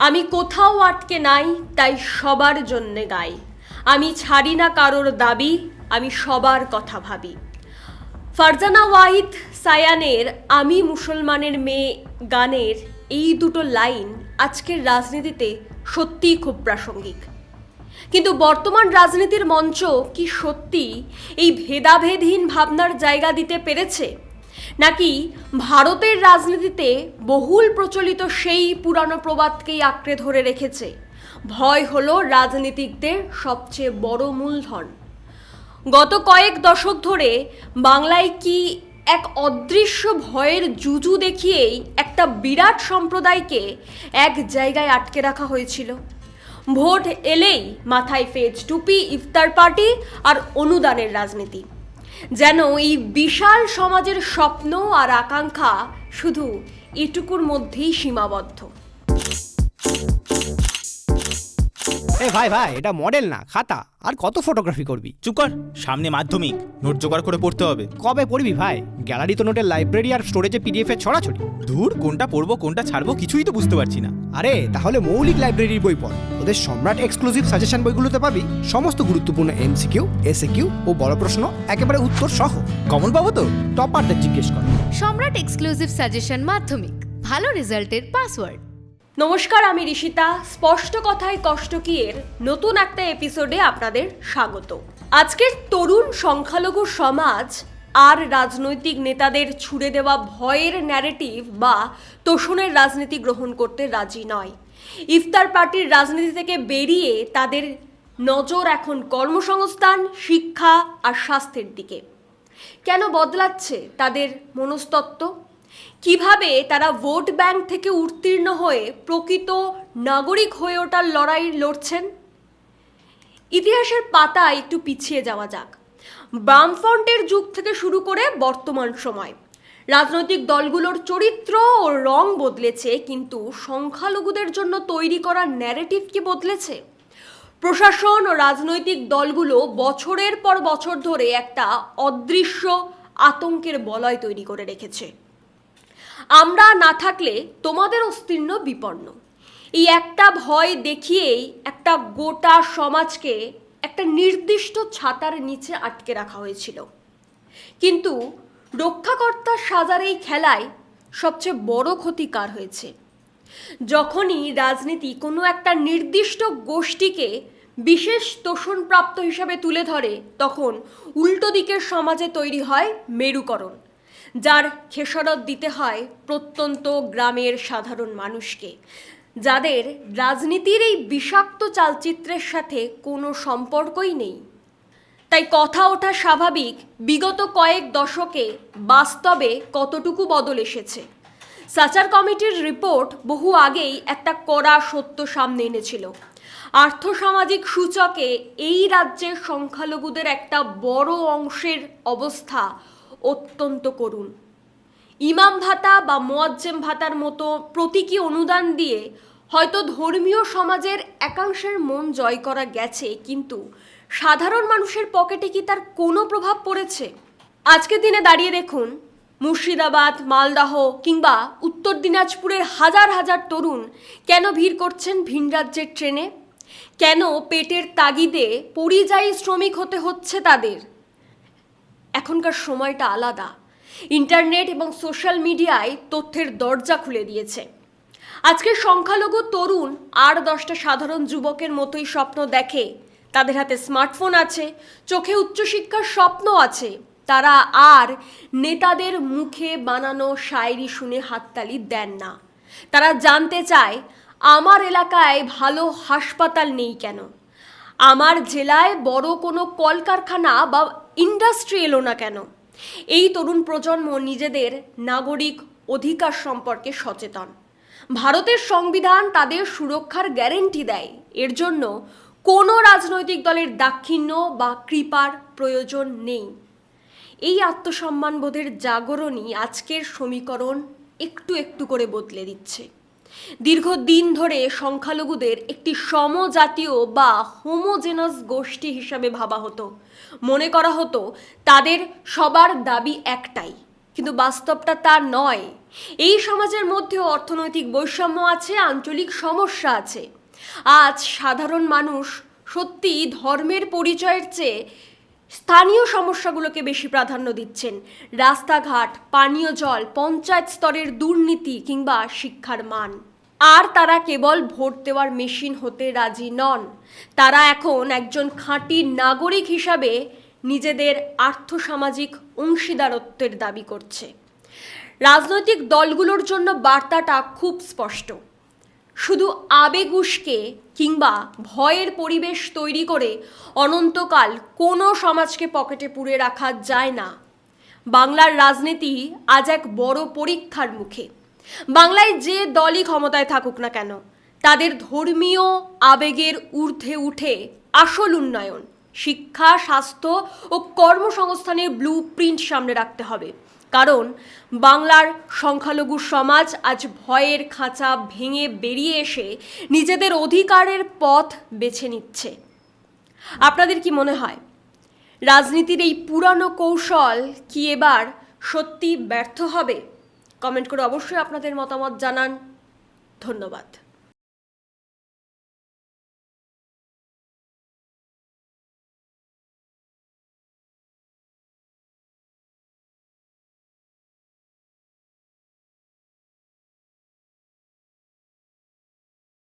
আমি কোথাও আটকে নাই, তাই সবার জন্যে গাই। আমি ছাড়ি না কারোর দাবি, আমি সবার কথা ভাবি। ফারজানা ওয়াহিদ সায়ানের আমি মুসলমানের মেয়ে গানের এই দুটো লাইন আজকের রাজনীতিতে সত্যিই খুব প্রাসঙ্গিক। কিন্তু বর্তমান রাজনীতির মঞ্চ কি সত্যি এই ভেদাভেদহীন ভাবনার জায়গা দিতে পেরেছে, নাকি ভারতের রাজনীতিতে বহুল প্রচলিত সেই পুরানো প্রবাদকেই আঁকড়ে ধরে রেখেছে? ভয় হলো রাজনীতিকদের সবচেয়ে বড় মূলধন। গত কয়েক দশক ধরে বাংলায় কি এক অদৃশ্য ভয়ের জুজু দেখিয়েই একটা বিরাট সম্প্রদায়কে এক জায়গায় আটকে রাখা হয়েছিল। ভোট এলেই মাথায় ফেজ টুপি, ইফতার পার্টি আর অনুদানের রাজনীতি, যেন এই বিশাল সমাজের স্বপ্ন আর আকাঙ্ক্ষা শুধু এটুকুর মধ্যেই সীমাবদ্ধ। ভাই এটা মডেল না, খাতা। আর কত ফটোগ্রাফি করবি? চুপ কর, সামনে মাধ্যমিক, নোট জোগাড় করে পড়তে হবে। কবে পড়বি ভাই? গ্যালারি তো নোটের লাইব্রেরি আর স্টোরেজে পিডিএফ এর ছড়াছড়ি। ধুর, কোনটা পড়বো কোনটা ছাড়বো কিছুই তো বুঝতে পারছি না। আরে তাহলে মৌলিক লাইব্রেরির বই পড়। ওদের সম্রাট এক্সক্লুসিভ সাজেশন বইগুলোতে পাবি সমস্ত গুরুত্বপূর্ণ এমসিকিউ, এসএকিউ ও বড় প্রশ্ন একেবারে উত্তর সহ। কমন পাবো তো? টপারদের জিজ্ঞেস কর। সম্রাট এক্সক্লুসিভ সাজেশন মাধ্যমিক, ভালো রেজাল্টের পাসওয়ার্ড। নমস্কার, আমি ঋষিতা। স্পষ্ট কথায় কষ্ট কি এর নতুন একটা এপিসোডে আপনাদের স্বাগত। আজকের তরুণ সংখ্যালঘু সমাজ আর রাজনৈতিক নেতাদের ছুড়ে দেওয়া ভয়ের ন্যারেটিভ বা তোষণের রাজনীতি গ্রহণ করতে রাজি নয়। ইফতার পার্টির রাজনীতি থেকে বেরিয়ে তাদের নজর এখন কর্মসংস্থান, শিক্ষা আর স্বাস্থ্যের দিকে। কেন বদলাচ্ছে তাদের মনস্তত্ত্ব? কিভাবে তারা ভোট ব্যাংক থেকে উত্তীর্ণ হয়ে প্রকৃত নাগরিক হয়ে ওঠার লড়াই লড়ছেন? ইতিহাসের পাতায় একটু পিছিয়ে যাওয়া যাক। বামফ্রন্টের যুগ থেকে শুরু করে বর্তমান সময় রাজনৈতিক দলগুলোর চরিত্র ও রং বদলেছে, কিন্তু সংখ্যালঘুদের জন্য তৈরি করা ন্যারেটিভ কি বদলেছে? প্রশাসন ও রাজনৈতিক দলগুলো বছরের পর বছর ধরে একটা অদৃশ্য আতঙ্কের বলয় তৈরি করে রেখেছে। আমরা না থাকলে তোমাদের অস্তিত্ব বিপন্ন, এই একটা ভয় দেখিয়েই একটা গোটা সমাজকে একটা নির্দিষ্ট ছাতার নিচে আটকে রাখা হয়েছিল। কিন্তু রক্ষাকর্তার সাজার এই খেলায় সবচেয়ে বড় ক্ষতি কার হয়েছে? যখনই রাজনীতি কোনো একটা নির্দিষ্ট গোষ্ঠীকে বিশেষ তোষণপ্রাপ্ত হিসাবে তুলে ধরে, তখন উল্টো দিকের সমাজে তৈরি হয় মেরুকরণ, যার খেসারত দিতে হয় প্রত্যন্ত গ্রামের সাধারণ মানুষকে, যাদের রাজনীতির এই বিষাক্ত চালচিত্রের সাথে কোনো সম্পর্কই নেই। তাই কথা ওঠা স্বাভাবিক, বিগত কয়েক দশকে বাস্তবে কতটুকু বদল এসেছে। সাচার কমিটির রিপোর্ট বহু আগেই একটা কড়া সত্য সামনে এনেছিল। আর্থসামাজিক সূচকে এই রাজ্যের সংখ্যালঘুদের একটা বড় অংশের অবস্থা অত্যন্ত করুণ। ইমাম ভাতা বা মোয়াজ্জেম ভাতার মতো প্রতীকী অনুদান দিয়ে হয়তো ধর্মীয় সমাজের একাংশের মন জয় করা গেছে, কিন্তু সাধারণ মানুষের পকেটে কি তার কোনো প্রভাব পড়েছে? আজকের দিনে দাঁড়িয়ে দেখুন, মুর্শিদাবাদ, মালদহ কিংবা উত্তর দিনাজপুরের হাজার হাজার তরুণ কেন ভিড় করছেন ভিন রাজ্যের ট্রেনে? কেন পেটের তাগিদে পরিযায়ী শ্রমিক হতে হচ্ছে তাদের? এখনকার সময়টা আলাদা। ইন্টারনেট এবং সোশ্যাল মিডিয়ায় তথ্যের দরজা খুলে দিয়েছে। আজকের সংখ্যালঘু তরুণ আর 10টা সাধারণ যুবকের মতোই স্বপ্ন দেখে। তাদের হাতে স্মার্টফোন আছে, চোখে উচ্চশিক্ষার স্বপ্ন আছে। তারা আর নেতাদের মুখে বানানো শায়রি শুনে হাততালি দেন না। তারা জানতে চায়, আমার এলাকায় ভালো হাসপাতাল নেই কেন? আমার জেলায় বড় কোনো কলকারখানা বা ইন্ডাস্ট্রি এলো না কেন? এই তরুণ প্রজন্ম নিজেদের নাগরিক অধিকার সম্পর্কে সচেতন। ভারতের সংবিধান তাদের সুরক্ষার গ্যারেন্টি দেয়। এর জন্য কোনো রাজনৈতিক দলের দাক্ষিণ্য বা কৃপার প্রয়োজন নেই। এই আত্মসম্মানবোধের জাগরণই আজকের সমীকরণ একটু একটু করে বদলে দিচ্ছে। দীর্ঘদিন ধরে সংখ্যালঘুদের একটি সমজাতীয় বা হোমোজেনাস গোষ্ঠী হিসাবে ভাবা হতো। মনে করা হতো তাদের সবার দাবি একটাই, কিন্তু বাস্তবটা তা নয়। এই সমাজের মধ্যেও অর্থনৈতিক বৈষম্য আছে, আঞ্চলিক সমস্যা আছে। আজ সাধারণ মানুষ সত্যি ধর্মের পরিচয়ের চেয়ে স্থানীয় সমস্যাগুলোকে বেশি প্রাধান্য দিচ্ছেন। রাস্তাঘাট, পানীয় জল, পঞ্চায়েত স্তরের দুর্নীতি কিংবা শিক্ষার মান। আর তারা কেবল ভোট দেওয়ার মেশিন হতে রাজি নন, তারা এখন একজন খাঁটি নাগরিক হিসাবে নিজেদের আর্থসামাজিক অংশীদারত্বের দাবি করছে। রাজনৈতিক দলগুলোর জন্য বার্তাটা খুব স্পষ্ট। শুধু আবেগ উস্কে কিংবা ভয়ের পরিবেশ তৈরি করে অনন্তকাল কোনো সমাজকে পকেটে পুরে রাখা যায় না। বাংলার রাজনীতি আজ এক বড় পরীক্ষার মুখে। বাংলায় যে দলই ক্ষমতায় থাকুক না কেন, তাদের ধর্মীয় আবেগের ঊর্ধ্বে উঠে আসল উন্নয়ন, শিক্ষা, স্বাস্থ্য ও কর্মসংস্থানের ব্লু প্রিন্ট সামনে রাখতে হবে। কারণ বাংলার সংখ্যালঘু সমাজ আজ ভয়ের খাঁচা ভেঙে বেরিয়ে এসে নিজেদের অধিকারের পথ বেছে নিচ্ছে। আপনাদের কি মনে হয়, রাজনীতির এই পুরানো কৌশল কি এবার সত্যি ব্যর্থ হবে? কমেন্ট করে অবশ্যই আপনাদের মতামত জানান। ধন্যবাদ।